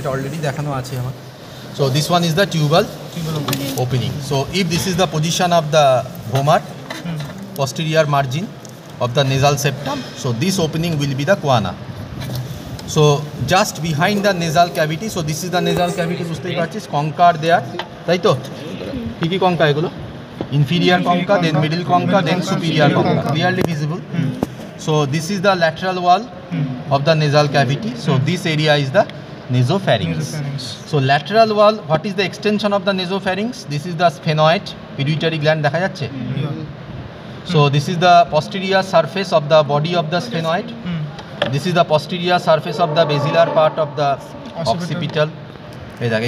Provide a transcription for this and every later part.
এটা অলরেডি দেখানো আছে আমার। So this one is the tubal opening. So if this is the position of the vomer, posterior margin of the nasal septum, so this opening will be the choana. So just behind the nasal cavity, so this is the nasal cavity, বুঝতেই পারছিস, concha there, তাই তো? কি কি concha এগুলো? Inferior concha, then middle concha, then superior concha, clearly visible. So this is the lateral wall of the nasal cavity. So this area is the nasopharynx. So lateral wall, what is the extension of the nasopharynx? This is the sphenoid, pituitary gland দেখা যাচ্ছে? So this is the posterior surface of the body of the sphenoid. This is the posterior surface of the basilar part of the occipital.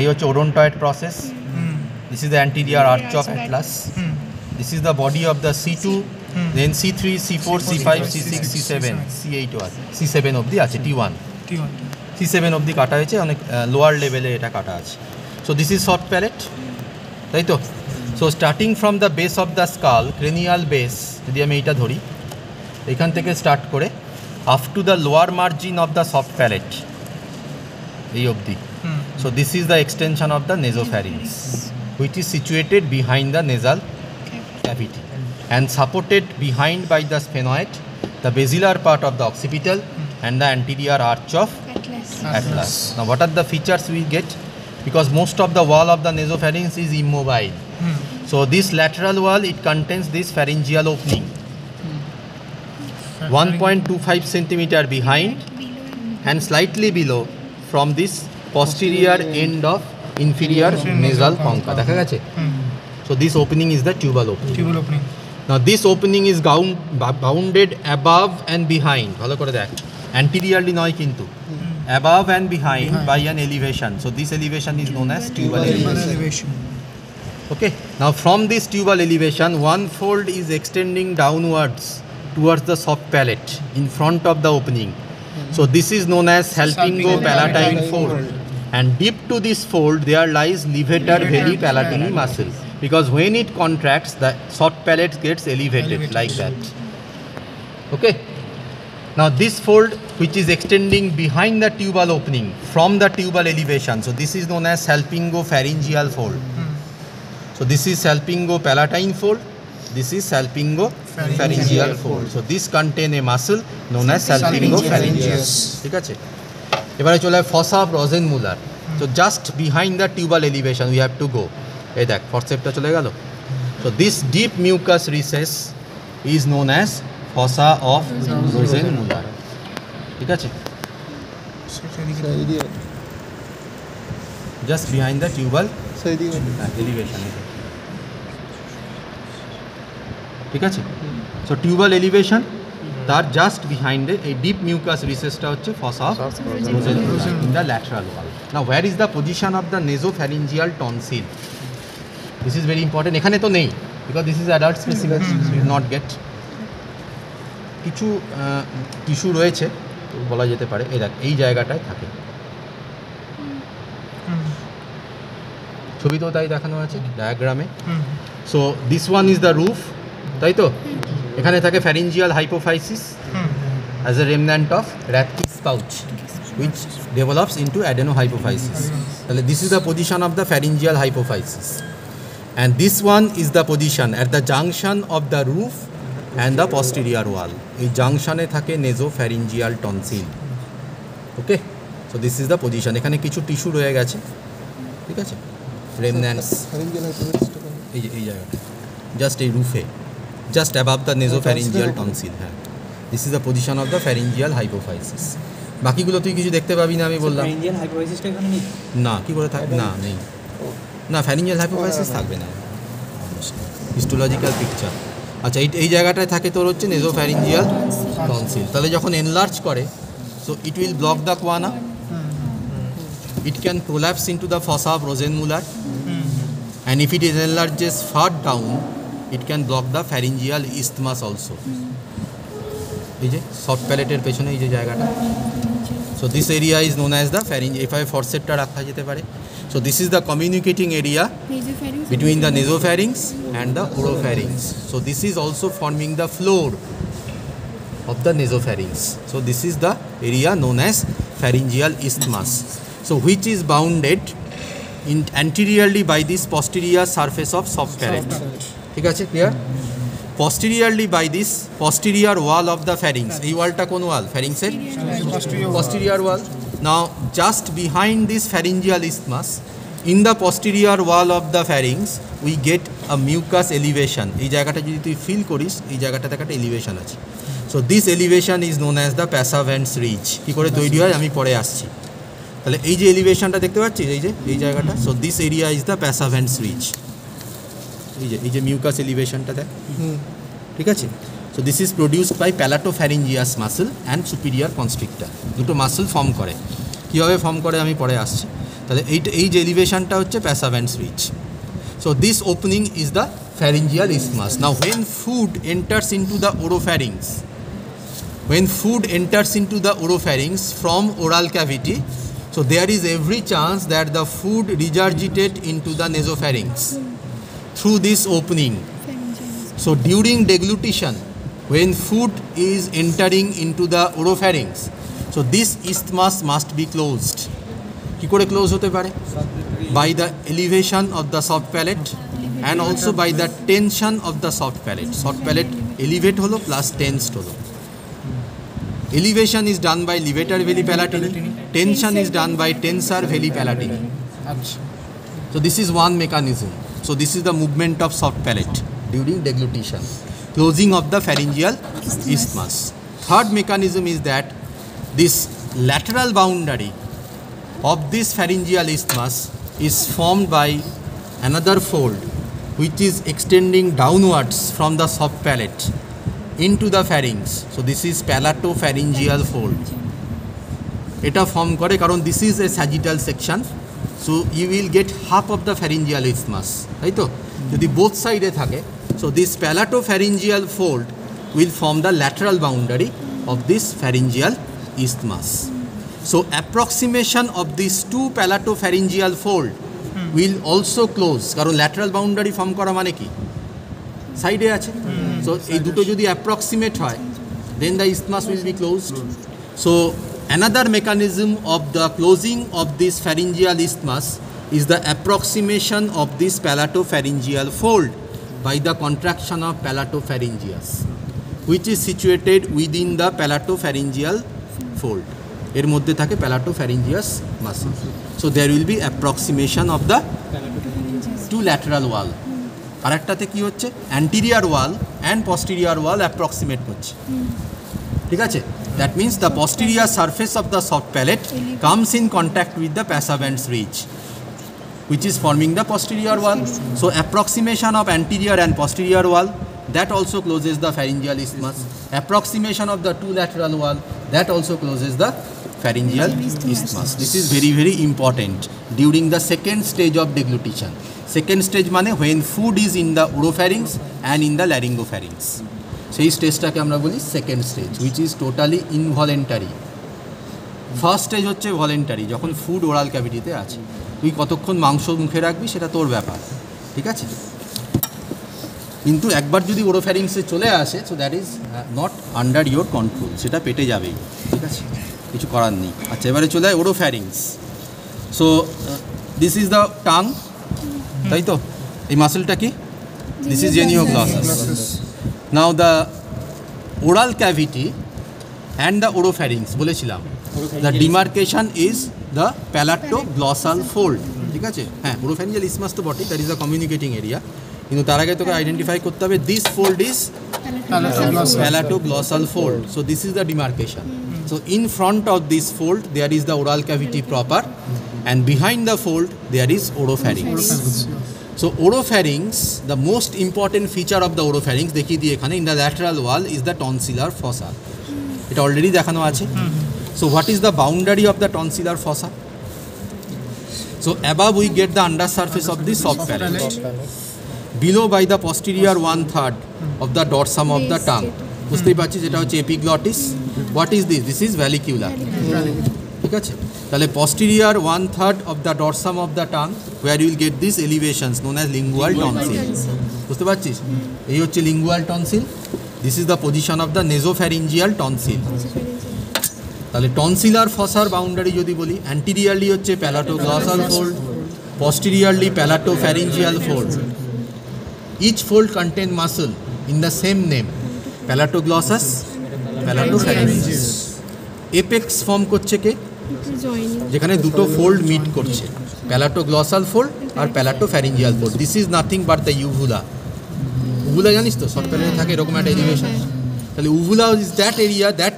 এই হচ্ছে odontoid process. This is the anterior arch of atlas. This is the body of the C2, then C3, C4, C5, C6, C7, C8 আছে, C7 অবধি আছে, T1, C7 অবধি কাটা হয়েছে, অনেক lower লেভেলে এটা কাটা আছে। So this is soft palate, তাই তো? So starting from the base of the skull, cranial base, যদি আমি এইটা ধরি, এখান থেকে স্টার্ট করে up to the lower margin of the soft palate, এই অবধি। So this is the extension of the nasopharynx, which is situated behind the nasal cavity and supported behind by the sphenoid, the basilar part of the occipital, and the anterior arch of atlas. Now what are the features we get? Because most of the wall of the nasopharynx is immobile. So this lateral wall, it contains this pharyngeal opening, 1.25 centimeter behind and slightly below from this posterior end of inferior nasal concha. দেখা গেছে? So this opening is the tubal opening. Now this opening is bounded above and behind. ভালো করে দেখ, anteriorly নয় কিন্তু, above and behind by an elevation. So this elevation is known as tubal elevation. Okay. Now from this tubal elevation, one fold is extending downwards towards the soft palate in front of the opening. So this is known as salpingo-palatine fold. And deep to this fold there lies levator veli palatini muscle. Because when it contracts, the soft palate gets elevated like that. Okay. Now this fold, which is extending behind the tubal opening from the tubal elevation, so this is known as salpingo-pharyngeal fold. So this is salpingo-palatine fold. This is salpingo-pharyngeal fold. So this contain a muscle known as salpingo-pharyngeus. ঠিক আছে? এবারে চলে fossa of Rosenmuller. So just behind the tubal elevation we have to go. এই দেখ ফরসেপটা চলে গেল। So this deep mucus recess is known as fossa of Rosenmuller. ঠিক আছে? Just behind the tubal elevation. ঠিক আছে? So tubal elevation, তার just behind এই ডিপ মিউকাস রিসেসটা হচ্ছে fossa of Rosenmuller in the lateral wall. Now where is the position of the nasopharyngeal tonsil? This is very important. এখানে তো নেই, because this is adult specimen, we will not get. কিছু tissue রয়েছে বলা যেতে পারে, এই দেখ এই জায়গাটায় থাকে, ছবি তো তাই দেখানো আছে ডায়াগ্রামে। So this one is the roof, তাই তো? এখানে থাকে pharyngeal hypophysis as a remnant of Rathke's pouch, which develops into adenohypophysis. তাহলে this is the position of the pharyngeal hypophysis, and this one is the position at the junction of the roof and the posterior wall. এই জাংশনে থাকে nasopharyngeal tonsil. Okay, so this is the position. এখানে কিছু tissue রয়ে গেছে, ঠিক আছে, remnants এই জায়গাটা, জাস্ট এই রুফে, just above the nasopharyngeal tonsil. হ্যাঁ, this is the position of the pharyngeal hypophysis. বাকিগুলো তুই কিছু দেখতে পাবি না, আমি বললাম pharyngeal hypophysis এখানে নেই না, কি করে থাকবে না, নেই না, pharyngeal hypophysis থাকবে না, হিস্টোলজিক্যাল পিকচার। আচ্ছা, এই জায়গাটায় থাকে তোর হচ্ছে nasopharyngeal tonsil। তাহলে যখন এনলার্জ করে, so it will block the choana, it can prolapse into the fossa of Rosenmuller, and if it is enlarges far down, it can block the pharyngeal isthmus also. এই যে soft প্যালেটের পেছনে এই যে জায়গাটা, so this area is known as the pharynx, এভাবে ফরসেপটা রাখা যেতে পারে। So this is the communicating area between the nasopharynx and the oropharynx. So this is also forming the floor of the nasopharynx. So this is the area known as pharyngeal isthmus. So which is bounded anteriorly by this posterior surface of soft palate. ঠিক আছে, clear? Posteriorly by this posterior wall of the pharynx. এই ওয়ালটা কোন ওয়াল? pharynx এর posterior wall. Now just behind this pharyngeal isthmus, in the posterior wall of the pharynx, we get a mucus elevation. এই জায়গাটা যদি তুই ফিল করিস, এই জায়গাটাতে একটা এলিভেশন আছে. So this elevation is known as the passavans ridge. কি করে তৈরি হয় আমি পরে আসছি. তাহলে এই যে এলিভেশনটা দেখতে পাচ্ছিস, এই জায়গাটা, so this area is the passavans ridge. এই যে মিউকাস এলিভেশনটা দেখ, ঠিক আছে. So this is produced by palatopharyngeus muscle and superior constrictor. দুটো মাসল ফর্ম করে, কীভাবে ফর্ম করে আমি পরে আসছি. তাহলে এই যে এলিভেশনটা হচ্ছে passavans ridge. So this opening is the pharyngeal isthmus. Now when food enters into the oropharynx, from oral cavity, so there is every chance that the food regurgitate into the nasopharynx through this opening. So during deglutition, when food is entering into the oropharynx, so this isthmus must be closed. কি করে close হতে পারে? By the elevation of the soft palate and also by the tension of the soft palate. Soft palate elevate holo plus tensed holo. Elevation is done by levator veli palatini. Tension is done by tensor veli palatini. So this is one mechanism. So this is the movement of soft palate during deglutition, closing of the pharyngeal isthmus. Third mechanism is that this lateral boundary of this pharyngeal isthmus is formed by another fold which is extending downwards from the soft palate into the pharynx. So this is palatopharyngeal fold. এটা form করে কারণ this is a sagittal section, so you will get half of the pharyngeal isthmus, তাই তো? যদি both সাইডে থাকে, so this palatopharyngeal fold will form the lateral boundary of this pharyngeal isthmus. So approximation of these two palatopharyngeal fold will also close, কারণ lateral boundary form করা মানে কি? সাইডে আছে, so এই দুটো যদি approximate হয়, then the isthmus will be closed. So another mechanism of the closing of this pharyngeal isthmus is the approximation of this palatopharyngeal fold by the contraction of palatopharyngeus, which is situated within the palatopharyngeal fold. এর মধ্যে থাকে palatopharyngeus muscle. So there will be approximation of the two lateral wall. আরেকটাতে কি হচ্ছে? anterior wall and posterior wall approximate হচ্ছে, ঠিক আছে? That means the posterior surface of the soft palate comes in contact with the passavans ridge, which is forming the posterior wall. So approximation of anterior and posterior wall, that also closes the pharyngeal isthmus. Approximation of the two lateral wall, that also closes the pharyngeal isthmus. This is very, very important during the second stage of deglutition. Second stage মানে when food is in the oropharynx and in the laryngopharynx. সেই স্টেজটাকে আমরা বলি second stage, which is totally involuntary. First stage হচ্ছে voluntary, যখন food oral ক্যাভিটিতে আছে, তুই কতক্ষণ মাংস মুখে রাখবি সেটা তোর ব্যাপার, ঠিক আছে? কিন্তু একবার যদি ওরোফ্যারিংসে চলে আসে, so that is not under your control, সেটা পেটে যাবেই, ঠিক আছে, কিছু করার নেই। আচ্ছা, এবারে চলে যায় oropharynx. So this is the tongue, তাই তো? এই মাসেলটা কি? This is genioglossus. Now the oral cavity and the oropharynx বলেছিলাম, the demarcation is the palatoglossal fold, ঠিক আছে? হ্যাঁ, ওরোফ্যারিঞ্জিয়াল ইসমাস তো বটেই, that is the communicating area, কিন্তু তার আগে তোকে আইডেন্টিফাই করতে হবে this fold is palatoglossal fold. So this is the demarcation. So in front of this fold there is the oral cavity proper, and behind the fold there is oropharynx. So oropharynx, the most important feature of the oropharynx দেখিয়ে দিই এখানে, in the lateral wall is the tonsillar fossa. এটা already দেখানো আছে। So what is the boundary of the tonsillar fossa? So above we get the undersurface of the soft palate, below by the posterior 1/3 of the dorsum of the tongue, বুঝতেই পারছিস এটা হচ্ছে epiglottis. What is this? This is vallecular, ঠিক আছে? তাহলে posterior 1/3 of the dorsum of the tongue where you will get these elevations known as lingual tonsil, বুঝতে পারছিস? এই হচ্ছে lingual tonsil. This is the position of the nasopharyngeal tonsil. তাহলে tonsillar ফসার boundary যদি বলি, অ্যান্টিরিয়ারলি হচ্ছে প্যালাটোগ্লসাল fold, posteriorly palatopharyngeal fold. Each fold contain muscle in the same name, palatoglossus, palatopharyngeus. Apex form করছে কে, যেখানে দুটো ফোল্ড মিট করছে, প্যালাটোগ্লসাল ফোল্ড আর palatopharyngeal fold. This is nothing but the uvula. Uvula জানিস তো, সফট প্যালেটে থাকে এরকম একটা এলিভেশন। তাহলে uvula is that area, that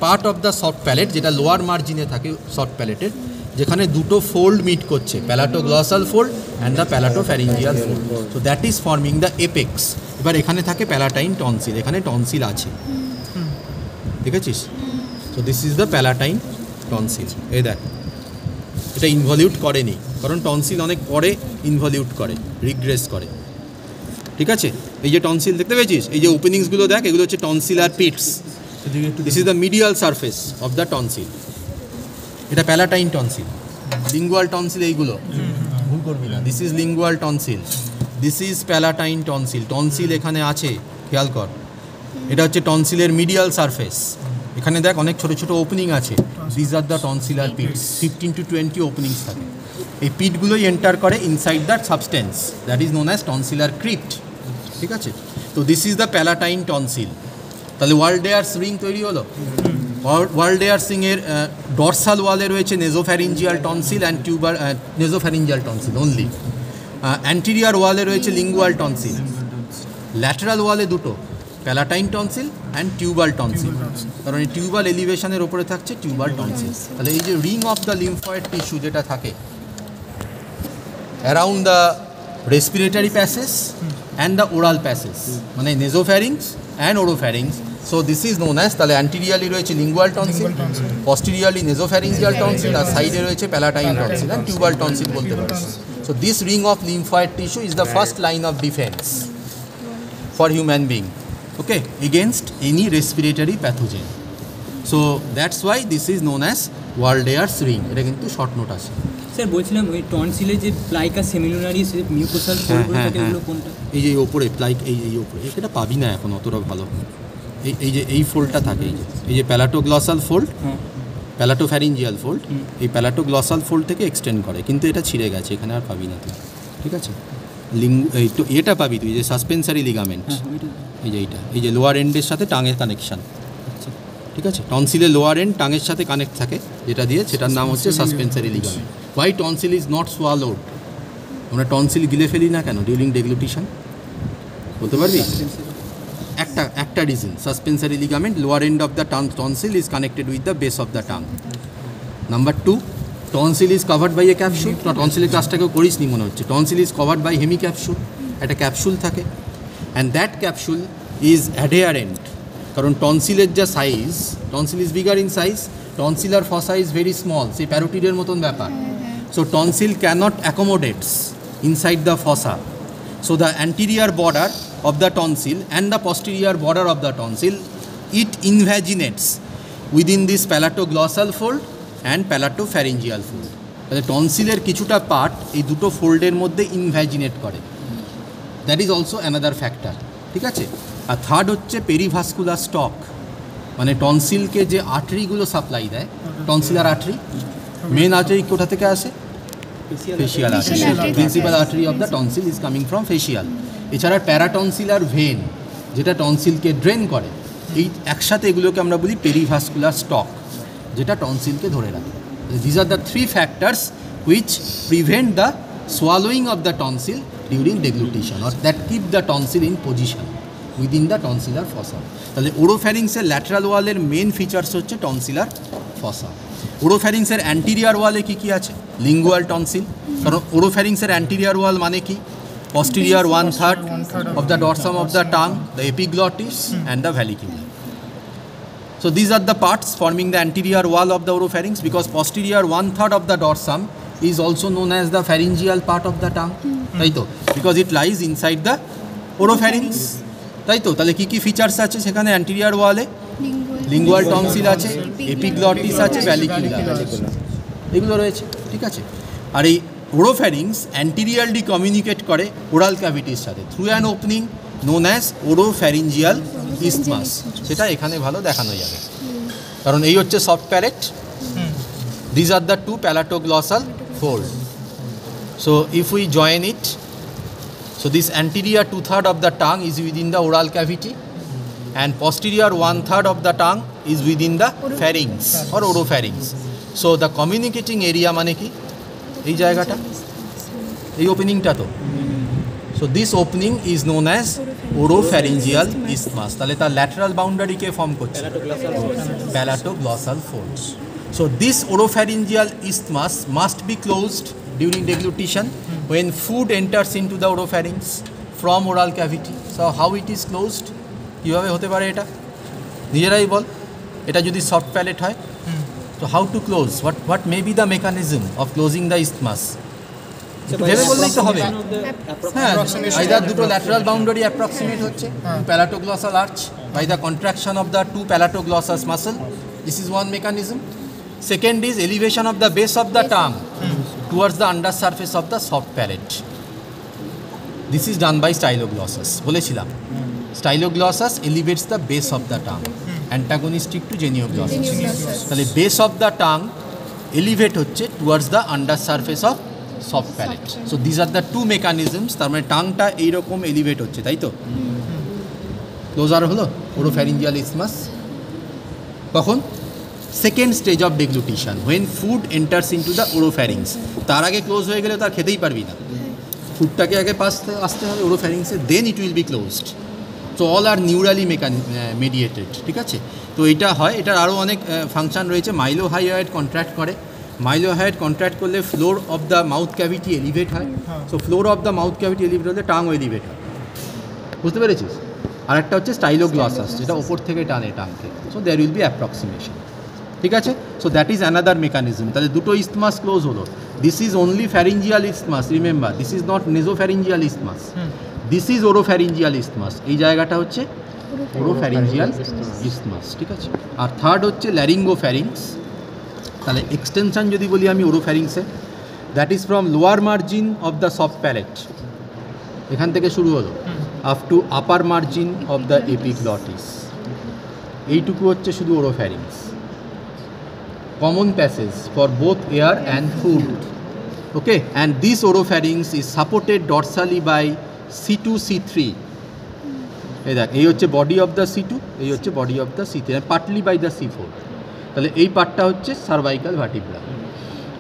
part of the soft palate যেটা লোয়ার মার্জিনে থাকে সফট প্যালেটের, যেখানে দুটো ফোল্ড মিট করছে, palatoglossal fold and the palatopharyngeal fold. So that is forming the apex. এবার এখানে থাকে প্যালাটাইন টনসিল, এখানে টনসিল আছে, ঠিক আছিস? So this is the palatine tonsil. এই দেখ, এটা ইনভলিউট করেনি, কারণ টনসিল অনেক পরে ইনভলিউট করে, রিগ্রেস করে, ঠিক আছে? এই যে টনসিল দেখতে পেয়েছিস, এই যে ওপেনিংসগুলো দেখ, এগুলো হচ্ছে tonsillar pits. This is the medial surface of the tonsil. এটা প্যালাটাইন টনসিল। লিঙ্গুয়াল টনসিল এইগুলো ভুল করবি না। This is lingual tonsil, this is palatine tonsil. Tonsil এখানে আছে, খেয়াল কর। এটা হচ্ছে টনসিলের মিডিয়াল সারফেস। এখানে দেখ অনেক ছোটো ছোটো ওপেনিং আছে, this are the tonsillar pits. 15 to 20 openings থাকে। এই পিটগুলোই এন্টার করে inside that substance, that is known as tonsillar crypt, ঠিক আছে? তো this is the palatine tonsil. তাহলে ওয়ালডেয়ার্স রিং তৈরি হলো। ওয়ালডেয়ার্স রিংয়ের ডরসাল ওয়ালে রয়েছে nasopharyngeal tonsil and tubal, nasopharyngeal tonsil only. Anterior ওয়ালে রয়েছে লিঙ্গুয়াল টনসিল। ল্যাটারাল ওয়ালে দুটো, palatine tonsil and tubal tonsil, কারণ এই টিউবাল এলিভেশনের ওপরে থাকছে টিউবাল টনসিল। তাহলে এই যে ring of the lymphoid tissue যেটা থাকে around the respiratory passage and the oral passage, মানে nasopharynx and oropharynx. So this is known as, তাহলে অ্যান্টিরিয়ারলি রয়েছে lingual tonsil, posteriorly nasopharyngeal tonsil, আর সাইডে রয়েছে palatine tonsil and tubal tonsil বলতে পারিস। So this ring of lymphoid tissue is the first line of defense for human being, okay, against any respiratory pathogen. So that's why this is known as Waldeyer's ring. এটা কিন্তু short note আছে। Sir বলছিলাম ওই টনসিলে যে প্লাইকা সেমিলুনারি mucosal ফোল্ডগুলো থাকে ওগুলো কোনটা? এই যে ওপরে প্লাইক, এই ওপরে, এটা পাবি না এখন অতটা ভালো। এই যে এই ফোল্ডটা থাকে, এই যে প্যালাটোগ্লসাল ফোল্ড, প্যালাটোফ্যারিঞ্জিয়াল ফোল্ড, এই প্যালাটোগ্লসাল ফোল্ড থেকে এক্সটেন্ড করে, কিন্তু এটা ছিঁড়ে গেছে, এখানে আর পাবি না তুই, ঠিক আছে? এই তো এটা পাবি তুই, যে সাসপেন্সারি লিগামেন্ট, এই যে এইটা, এই যে লোয়ার এন্ডের সাথে টাঙের কানেকশান, ঠিক আছে? টনসিলের লোয়ার এন্ড টাঙের সাথে কানেক্ট থাকে, যেটা দিয়ে, সেটার নাম হচ্ছে suspensory ligament. Why tonsil is not swallowed? আমরা টনসিল গিলে ফেলি না কেন ডিউরিং ডেগ্লুটিশন, বলতে পারবি? একটা reason, suspensory ligament, lower end of the tonsil is connected with the base of the tongue. Number 2, tonsil is covered by a capsule. টনসিলের কাজটাকেও করিস নি মনে হচ্ছে। Tonsil is covered by hemi capsule, একটা ক্যাপসুল থাকে, and that capsule is adherent, কারণ টনসিলের যা size, tonsil is bigger in size, tonsillar fossa is very small, সেই প্যারোটিডের মতন ব্যাপার। So tonsil can't অ্যাকোমোডেটস inside the fossa, so the anterior border of the tonsil and the posterior border of the tonsil, it invaginates within this palatoglossal fold and palatopharyngeal fold. তাহলে টনসিলের কিছুটা part এই দুটো ফোল্ডের মধ্যে ইনভ্যাজিনেট করে, that is also another factor, ঠিক আছে? আর third হচ্ছে পেরিভাস্কুলার stock, মানে টনসিলকে যে আর্টারিগুলো সাপ্লাই দেয়, টনসিলার আর্টারি, মেন আর্টারি কোথা থেকে আসে? Facial artery. Principal artery of the tonsil is coming from facial. এছাড়া প্যারাটনসিলার ভেন, যেটা টনসিলকে ড্রেন করে, এই একসাথে এগুলোকে আমরা বলি পেরিভাস্কুলার স্টক, যেটা টনসিলকে ধরে রাখে। This are the 3 factors which prevent the swallowing of the tonsil during deglutition, or that keep the tonsil in position within the tonsillar fossa. তাহলে ওরোফ্যারিংসের ল্যাটারাল ওয়ালের মেন ফিচার্স হচ্ছে টনসিলার ফসা। ওরোফ্যারিংসের অ্যান্টিরিয়ার ওয়ালে কী কী আছে? লিঙ্গুয়াল টনসিল, কারণ ওরোফ্যারিংসের anterior ওয়াল মানে কি? posterior 1/3 of the dorsum of the tongue, the epiglottis and the vallecula. So these are the parts forming the anterior wall of the oropharynx, because posterior 1/3 of the dorsum is also known as the pharyngeal part of the tongue, তাই তো? because it lies inside the oropharynx, তাই তো? তাহলে কী কী features আছে সেখানে? Anterior ওয়ালে lingual tonsil আছে, epiglottis আছে, ভ্যালিকুলা, এগুলো রয়েছে, ঠিক আছে? আর এই ওরোফ্যারিংস অ্যান্টিরিয়ারলি কমিউনিকেট করে ওরাল ক্যাভিটির সাথে through an opening known as oropharyngeal isthmus, সেটা এখানে ভালো দেখানো যাবে। কারণ এই হচ্ছে soft palate, these are the two palatoglossal fold. So if we join it, so this anterior 2/3 of the tongue is within the oral cavity and posterior 1/3 of the tongue is within the pharynx or oropharynx. So the communicating area মানে কি এই জায়গাটা, এই ওপেনিংটা তো, so this opening is known as oropharyngeal isthmus. তাহলে তার lateral বাউন্ডারিকে form করছে প্যালাটোগ্লসাল folds. So this oropharyngeal isthmus must be closed during deglutition when food enters into the oropharynx from oral cavity. So how it is closed? কিভাবে হতে পারে এটা নিজেরাই বল, এটা যদি সফট প্যালেট হয়, so how to close, what may be the mechanism of closing the isthmus? ভেবে বললেই তো হবে। হ্যাঁ, আইদার দুটো ল্যাটারাল বাউন্ডারি অ্যাপ্রক্সিমেট হচ্ছে প্যালাটোগ্লসাল arch by the contraction of the two palatoglossal muscle. This is one mechanism. Second is elevation of the base of the tongue towards the undersurface of the soft palate. This is done by styloglossus. বলেছিলাম styloglossus elevates the base of the tongue, antagonistic to genioglossus. তাহলে base of the tongue elevate হচ্ছে towards the undersurface of soft palate. So these are the two mechanisms. তার মানে টাংটা এইরকম elevate হচ্ছে, তাই তো? Closure হলো ওরোফ্যারিঞ্জিয়াল ইসমাস কখন? Second stage of deglutition, when food enters into the oropharynx. তার আগে ক্লোজ হয়ে গেলে তার খেতেই পারবি না, ফুডটাকে আগে আসতে হবে ওরোফ্যারিংসে, then it will be closed. So all are neurally mediated, ঠিক আছে? তো এটা হয়, এটার আরও অনেক ফাংশন রয়েছে। মাইলোহাইয়েড কন্ট্রাক্ট করে, মাইলোহাইয়েড কন্ট্রাক্ট করলে floor of the mouth cavity elevate হয়। So floor of the mouth cavity elevate হলে টাংও এলিভেট হয়, বুঝতে পেরেছিস? আর একটা হচ্ছে স্টাইলোগ্লসাস, যেটা ওপর থেকে টানে টাংকে। So there will be approximation, ঠিক আছে? So that is another mechanism. তাহলে দুটো ইসথমাস ক্লোজ হলো। This is only pharyngeal isthmus, remember this is not nasopharyngeal isthmus, this is oropharyngeal isthmus. এই জায়গাটা হচ্ছে ওরোফ্যারিঞ্জিয়াল ইসথমাস, ঠিক আছে? আর থার্ড হচ্ছে ল্যারিঙ্গোফ্যারিংস। তাহলে এক্সটেনশন যদি বলি আমি ওরোফ্যারিংসে, that is from lower margin of the soft palate, এখান থেকে শুরু হলো, up to upper margin of the epiglottis, এইটুকু হচ্ছে শুধু oropharynx. Common passage for both air and food, okay? And this oropharynx is supported dorsally by C2 C3। এই দেখ, এই হচ্ছে বডি অফ দ্য C2, এই হচ্ছে body of the C3, partly by the C4। তাহলে এই পার্টটা হচ্ছে সার্ভাইকাল ভার্টিব্রা।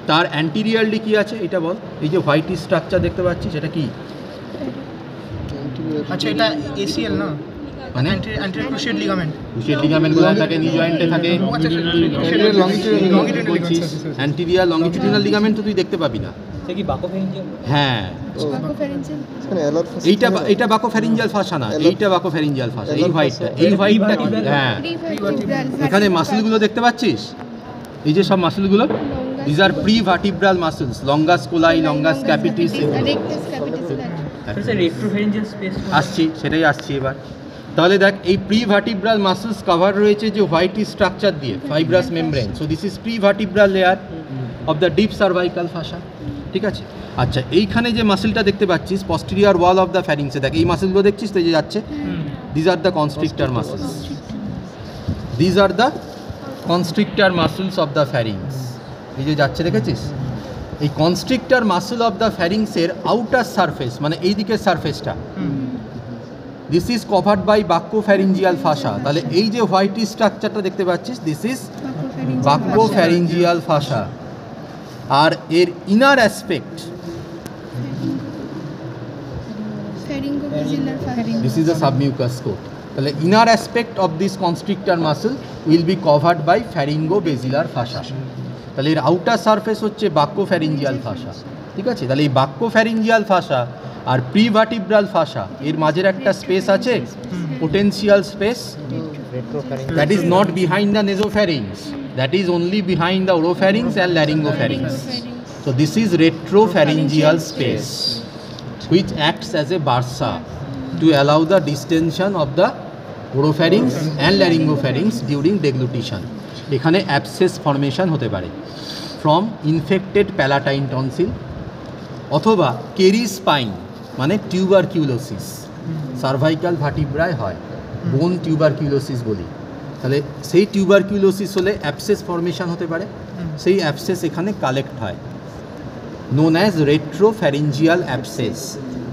তার অ্যান্টিরিয়ারলি কী আছে এটা বল? এই যে হোয়াইট স্ট্রাকচার দেখতে পাচ্ছি, সেটা কি? আচ্ছা, এটা এসিএল না, মানে anterior cruciate ligament. Cruciate ligament গুলো থাকে, নি জয়েন্টে থাকে। অ্যান্টিরিয়ার লংগিটিউডিনাল লিগামেন্ট তো তুই দেখতে পাবি না। সে কি বাকোফ্যারিঞ্জিয়াল? হ্যাঁ, এইটা বাকোফ্যারিঞ্জিয়াল ফাসা না, এইটা বাকোফ্যারিঞ্জিয়াল ফাসা। এই হোয়াইটটা কি? হ্যাঁ, এখানে মাসলগুলো দেখতে পাচ্ছিস, এই যে সব মাসলগুলো, these are prevertebral muscles, longus colli, longus capitis. আসছি, সেটাই আসছি এবার। তাহলে দেখ, এই প্রি ভার্টিব্রাল মাসলস কভার রয়েছে যে হোয়াইট স্ট্রাকচার দিয়ে, fibrous membrane. So this is prevertebral layer of the deep cervical fascia, ঠিক আছে? আচ্ছা, এইখানে যে মাসলটা দেখতে পাচ্ছিস, পস্টেরিয়র ওয়াল অফ দ্য ফ্যারিংসে, দেখ এই মাসলগুলো দেখছিস তো, যে যাচ্ছে, these are the constrictor muscles, these are the constrictor muscles of the pharynx. এই যে যাচ্ছে, দেখেছিস? এই কনস্ট্রিক্টর মাসল অফ দ্য ফ্যারিংসের আউটার সারফেস, মানে এই দিকের সারফেসটা, this is covered by buccopharyngeal fascia. তাহলে এই যে হোয়াইট স্ট্রাকচারটা দেখতে পাচ্ছিস, দিস ইজ বাক্যোফ্যারিঞ্জিয়াল ফাসা। আর এর inner aspect, this is the submucous coat. তাহলে inner aspect of this constrictor muscle will be covered by pharyngobasilar fascia. তাহলে এর আউটার সারফেস হচ্ছে বাক্যোফ্যারিঞ্জিয়াল ফাসা, ঠিক আছে? তাহলে এই বাক্যোফ্যারিঞ্জিয়াল ফাসা আর প্রিভার্টিব্রাল ফাসা এর মাঝের একটা স্পেস আছে, potential space, that is not behind the nasopharynx, that is only behind the oropharynx and laryngopharynx. So this is retropharyngeal space which acts as a bursa to allow the distension of the oropharynx and laryngopharynx during deglutition. এখানে abscess formation হতে পারে from infected palatine tonsil, অথবা caries spine, মানে tuberculosis. Cervical ভার্টিব্রায় হয়, bone tuberculosis বলি, তাহলে সেই টিউবারকিউলোসিস হলে অ্যাবসেস ফর্মেশন হতে পারে, সেই অ্যাবসেস এখানে কালেক্ট হয়, নোন অ্যাজ রেট্রোফ্যারিঞ্জিয়াল অ্যাবসেস।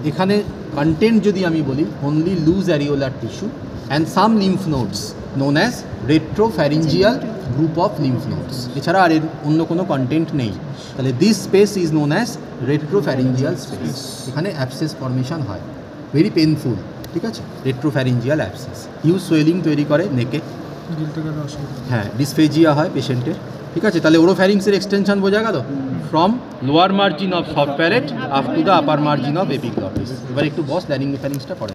এখানে কন্টেন্ট যদি আমি বলি, only loose areolar tissue and some lymph nodes known as retropharyngeal group of lymph nodes, এছাড়া আর এর অন্য কোনো কন্টেন্ট নেই। তাহলে this space is known as retropharyngeal space. এখানে অ্যাবসেস ফর্মেশন হয়, ভেরি পেনফুল, ঠিক আছে, রেট্রোফ্যারিঞ্জিয়াল অ্যাবসেস। হিউজ সোয়েলিং তৈরি করে নেকে, হ্যাঁ, ডিসফেজিয়া হয় পেশেন্টের, ঠিক আছে। তাহলে ওরোফ্যারিংসের এক্সটেনশন বোঝা গেল, from lower margin of soft parrot up to the upper margin of epiglottis. এবার একটু বস ল্যারিঙ্গোফ্যারিংসটা পড়ে।